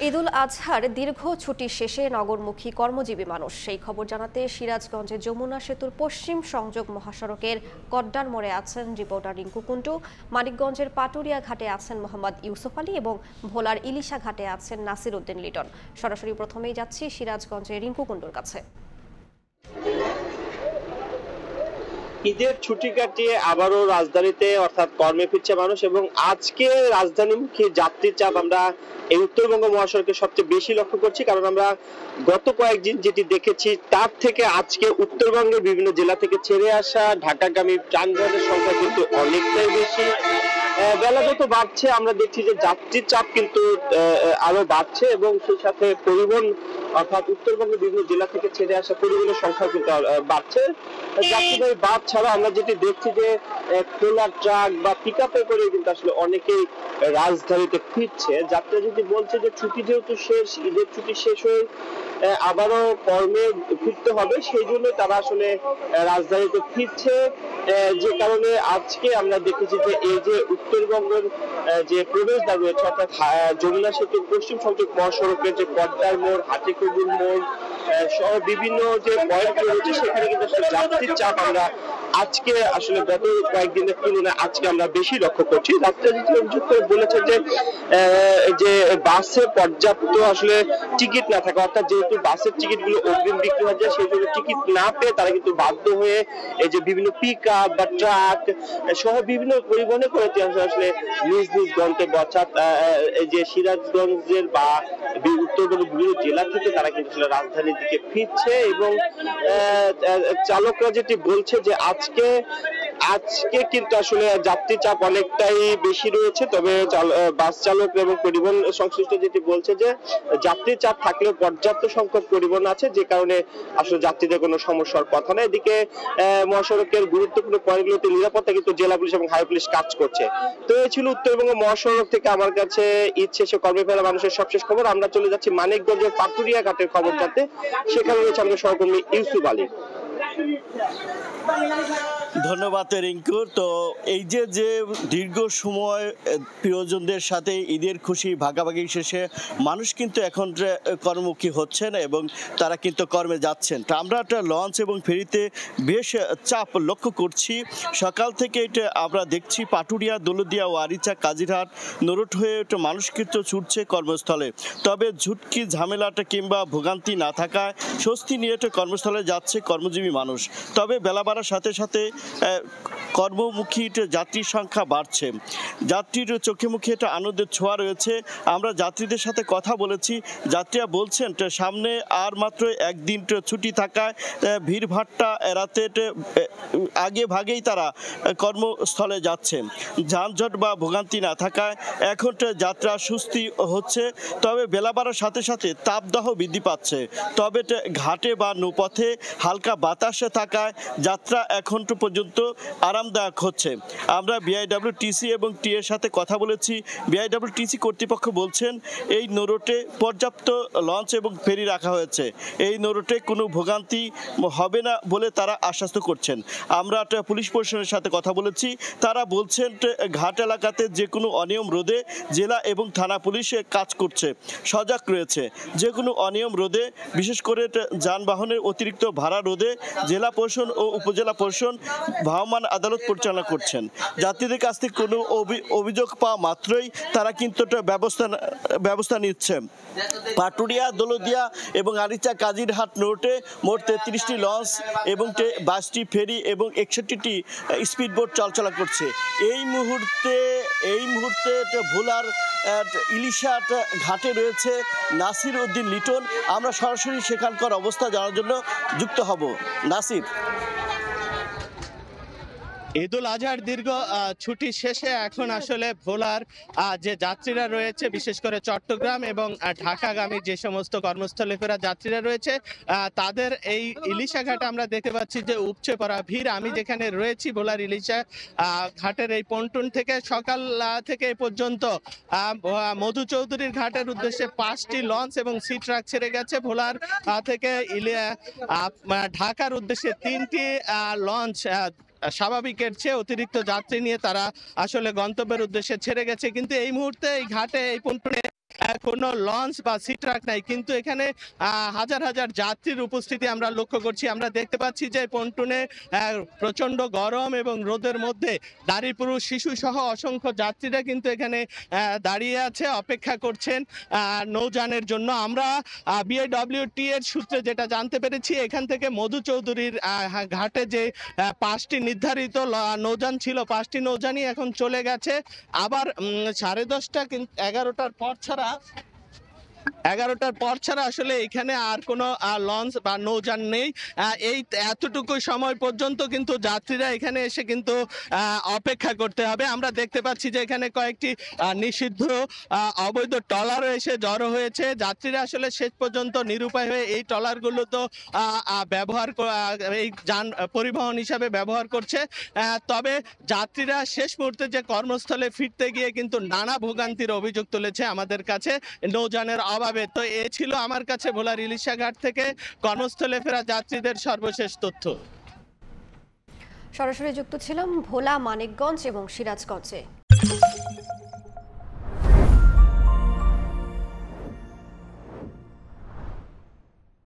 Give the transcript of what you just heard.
ঈদুল আজহার দীর্ঘ ছুটি শেষে নগরমুখী কর্মজীবী মানুষ। সেই খবর জানাতে সিরাজগঞ্জে যমুনা সেতুর পশ্চিম সংযোগ মহাসড়কের কড্ডার মোড়ে আছেন রিপোর্টার রিঙ্কু কুন্টু, মানিকগঞ্জের পাটুরিয়া ঘাটে আছেন মোহাম্মদ ইউসুফ আলী এবং ভোলার ইলিশা ঘাটে আছেন নাসির উদ্দিন লিটন। সরাসরি প্রথমেই যাচ্ছি সিরাজগঞ্জে রিঙ্কু কুন্টুর কাছে। ঈদের ছুটি কাটিয়ে আবারও রাজধানীতে অর্থাৎ কর্মে ফিরছে মানুষ এবং আজকে রাজধানীমুখী যাত্রীর চাপ আমরা এই উত্তরবঙ্গ মহাসড়কে সবচেয়ে বেশি লক্ষ্য করছি, কারণ আমরা গত কয়েকদিন যেটি দেখেছি তার থেকে আজকে উত্তরবঙ্গের বিভিন্ন জেলা থেকে ছেড়ে আসা ঢাকাগামী যানবাহনের সংখ্যা কিন্তু অনেকটাই বেশি। বেলা যত বাড়ছে আমরা দেখছি যে যাত্রীর চাপ কিন্তু আরো বাড়ছে এবং সেই সাথে পরিবহন অর্থাৎ উত্তরবঙ্গের বিভিন্ন জেলা থেকে ছেড়ে আসা পরিবহনের সংখ্যা কিন্তু বাড়ছে। যাত্রীবাহী বাস ছাড়া আমরা যেটি দেখছি যে খোলা ট্রাক বা পিক আপে করে কিন্তু আসলে অনেকেই রাজধানীতে ফিরছে। যাত্রীরা যদি বলছে যে ছুটি যেহেতু শেষ, ঈদের ছুটি শেষ হয়ে আবারও কর্মে ফিরতে হবে, সেই জন্য তারা আসলে রাজধানীতে ফিরছে। যে কারণে আজকে আমরা দেখেছি যে এই যে উত্তরবঙ্গের যে প্রবেশদ্বার রয়েছে অর্থাৎ যমুনা সেতুর পশ্চিম সংযোগ মহাসড়কের যে কড্ডার মোড়, হাটিকবুল মোড় সহ বিভিন্ন যে পয়েন্ট রয়েছে সেখানে কিন্তু আসলে যাত্রীর চাপ আমরা আজকে আসলে গত কয়েকদিনের তুলনায় আজকে আমরা বেশি লক্ষ্য করছি। যাত্রীরা যেটি অভিযোগ করে বলেছে যে বাসে পর্যাপ্ত আসলে টিকিট না থাকা, অর্থাৎ যেহেতু বাসের টিকিট গুলো অগ্রিম বিক্রি হয়ে যায় সেই জন্য টিকিট না পেয়ে তারা কিন্তু বাধ্য হয়ে এই যে বিভিন্ন পিক আপ বা ট্রাক সহ বিভিন্ন পরিবহনে করে আসলে নিজ নিজ গন্তব্য অর্থাৎ এই যে সিরাজগঞ্জের বা উত্তরবঙ্গের বিভিন্ন জেলা থেকে তারা কিন্তু আসলে রাজধানীর দিকে ফিরছে এবং চালকরা যেটি বলছে যে আজকে কিন্তু আসলে যাত্রী চাপ অনেকটাই বেশি রয়েছে। তবে বাস চালক এবং পরিবহন সংশ্লিষ্ট যেটি বলছে যে যাত্রীর চাপ থাকলেও পর্যাপ্ত সংখ্যক পরিবহন আছে, যে কারণে আসলে যাত্রীদের কোনো সমস্যার কথা না। এদিকে মহাসড়কের গুরুত্বপূর্ণ পয়েন্টগুলোতে নিরাপত্তা কিন্তু জেলা পুলিশ এবং হাই পুলিশ কাজ করছে। তো এই ছিল উত্তরবঙ্গ মহাসড়ক থেকে আমার কাছে ঈদ শেষে কর্মে ফেরা মানুষের সবশেষ খবর। আমরা চলে যাচ্ছি মানিকগঞ্জের পাটুরিয়া ঘাটের খবর জানতে। সেখানে রয়েছে আমাদের সহকর্মী ইউসুফ আলী। ধন্যবাদ রিঙ্কু। তো এই যে দীর্ঘ সময় প্রিয়জনদের সাথে ঈদের খুশি ভাগাভাগি শেষে মানুষ কিন্তু এখন কর্মমুখী হচ্ছেন এবং তারা কিন্তু কর্মে যাচ্ছেন। তো আমরা একটা লঞ্চ এবং ফেরিতে বেশ চাপ লক্ষ্য করছি। সকাল থেকে এটা আমরা দেখছি পাটুরিয়া, দৌলতদিয়া, ওয়ারিচা, কাজিরহাট, নরুট হয়ে একটা মানুষ কিন্তু ছুটছে কর্মস্থলে। তবে ঝুটকি ঝামেলাটা কিংবা ভোগান্তি না থাকায় স্বস্তি নিয়ে একটা কর্মস্থলে যাচ্ছে কর্মজীবী মানুষ। তবে বেলা বাড়ার সাথে সাথে কর্মমুখী যাত্রীর সংখ্যা বাড়ছে। যাত্রীর চোখে মুখে একটা আনন্দের ছোঁয়া রয়েছে। আমরা যাত্রীদের সাথে কথা বলেছি, যাত্রীরা বলছেন সামনে আর মাত্র একদিন ছুটি থাকায় ভিড়ভাট্টা এড়াতে আগে ভাগেই তারা কর্মস্থলে যাচ্ছে। যানজট বা ভোগান্তি না থাকায় এখন যাত্রা সুস্থি হচ্ছে। তবে বেলা বাড়ার সাথে সাথে তাপদাহ বৃদ্ধি পাচ্ছে। তবে ঘাটে বা নৌপথে হালকা বাতাসে থাকায় যাত্রা এখন পর্যন্ত আরামদায়ক হচ্ছে। আমরা বিআইডব্লিউটিসি এবং টি এর সাথে কথা বলেছি। বিআইডব্লিউটিসি কর্তৃপক্ষ বলছেন এই নৌরুটে পর্যাপ্ত লঞ্চ এবং ফেরি রাখা হয়েছে। এই নৌরুটে কোনো ভোগান্তি হবে না বলে তারা আশ্বস্ত করছেন। আমরা পুলিশ প্রশাসনের সাথে কথা বলেছি, তারা বলছেন ঘাট এলাকাতে যে কোনো অনিয়ম রোধে জেলা এবং থানা পুলিশ কাজ করছে, সজাগ রয়েছে। যে কোনো অনিয়ম রোধে, বিশেষ করে যানবাহনের অতিরিক্ত ভাড়া রোধে জেলা প্রশাসন ও উপজেলা প্রশাসন ভ্রাম্যমাণ আদালত পরিচালনা করছেন। যাত্রীদের কাছ থেকে কোনো অভিযোগ পাওয়া মাত্রই তারা কিন্তু ব্যবস্থা নিচ্ছে। পাটুরিয়া, দৌলতদিয়া এবং আরিচা, কাজিরহাট নৌটে মোট 33টি লঞ্চ এবং 22টি ফেরি এবং 61টি স্পিডবোট চলাচল করছে। এই মুহূর্তে ভোলার ইলিশা ঘাটে রয়েছে নাসির উদ্দিন লিটন। আমরা সরাসরি সেখানকার অবস্থা জানার জন্য যুক্ত হব। নাসির। ঈদুল আজহার দীর্ঘ ছুটি শেষে এখন আসলে ভোলার যে যাত্রীরা রয়েছে, বিশেষ করে চট্টগ্রাম এবং ঢাকাগামী যে সমস্ত কর্মস্থলে ফেরা যাত্রীরা রয়েছে তাদের এই ইলিশা ঘাটে আমরা দেখতে পাচ্ছি যে উপচে পড়া ভিড়। আমি যেখানে রয়েছি ভোলার ইলিশা ঘাটের এই পন্টুন থেকে সকাল থেকে এ পর্যন্ত মধু চৌধুরীর ঘাটের উদ্দেশ্যে 5টি লঞ্চ এবং সি ট্রাক ছেড়ে গেছে। ভোলার থেকে ঢাকার উদ্দেশ্যে 3টি লঞ্চ স্বাভাবিকের চেয়ে অতিরিক্ত যাত্রী নিয়ে তারা আসলে গন্তব্যের উদ্দেশ্যে ছেড়ে গেছে। কিন্তু এই মুহূর্তে এই ঘাটে এই পন্টুনে কোনো লঞ্চ বা সি ট্রাক নাই, কিন্তু এখানে হাজার হাজার যাত্রীর উপস্থিতি আমরা লক্ষ্য করছি। আমরা দেখতে পাচ্ছি যে পন্টুনে প্রচন্ড গরম এবং রোদের মধ্যে নারী পুরুষ শিশু সহ অসংখ্য যাত্রীরা কিন্তু এখানে দাঁড়িয়ে আছে, অপেক্ষা করছেন নৌযানের জন্য। আমরা বিএডব্লিউটি এর সূত্রে যেটা জানতে পেরেছি, এখান থেকে মধু চৌধুরীর ঘাটে যে 5টি নির্ধারিত নৌযান ছিল, 5টি নৌযানই এখন চলে গেছে। আবার 10:30 11টার পর ছাড়া আসলে এখানে আর কোনো লঞ্চ বা নৌযান নেই। এই এতটুকু সময় পর্যন্ত কিন্তু যাত্রীরা এখানে এসে কিন্তু অপেক্ষা করতে হবে। আমরা দেখতে পাচ্ছি যে এখানে কয়েকটি নিষিদ্ধ অবৈধ ট্রলারও এসে জড়ো হয়েছে। যাত্রীরা আসলে শেষ পর্যন্ত নিরুপায় হয়ে এই ট্রলারগুলো তো এই যান পরিবহন হিসাবে ব্যবহার করছে। তবে যাত্রীরা শেষ মুহূর্তে যে কর্মস্থলে ফিরতে গিয়ে কিন্তু নানা ভোগান্তির অভিযোগ তুলেছে আমাদের কাছে নৌযানের অভাবে। তো এ ছিল আমার কাছে ভোলার ইলিশা ঘাট থেকে কর্মস্থলে ফেরা যাত্রীদের সর্বশেষ তথ্য। সরাসরি যুক্ত ছিলাম ভোলা, মানিকগঞ্জ এবং সিরাজগঞ্জে।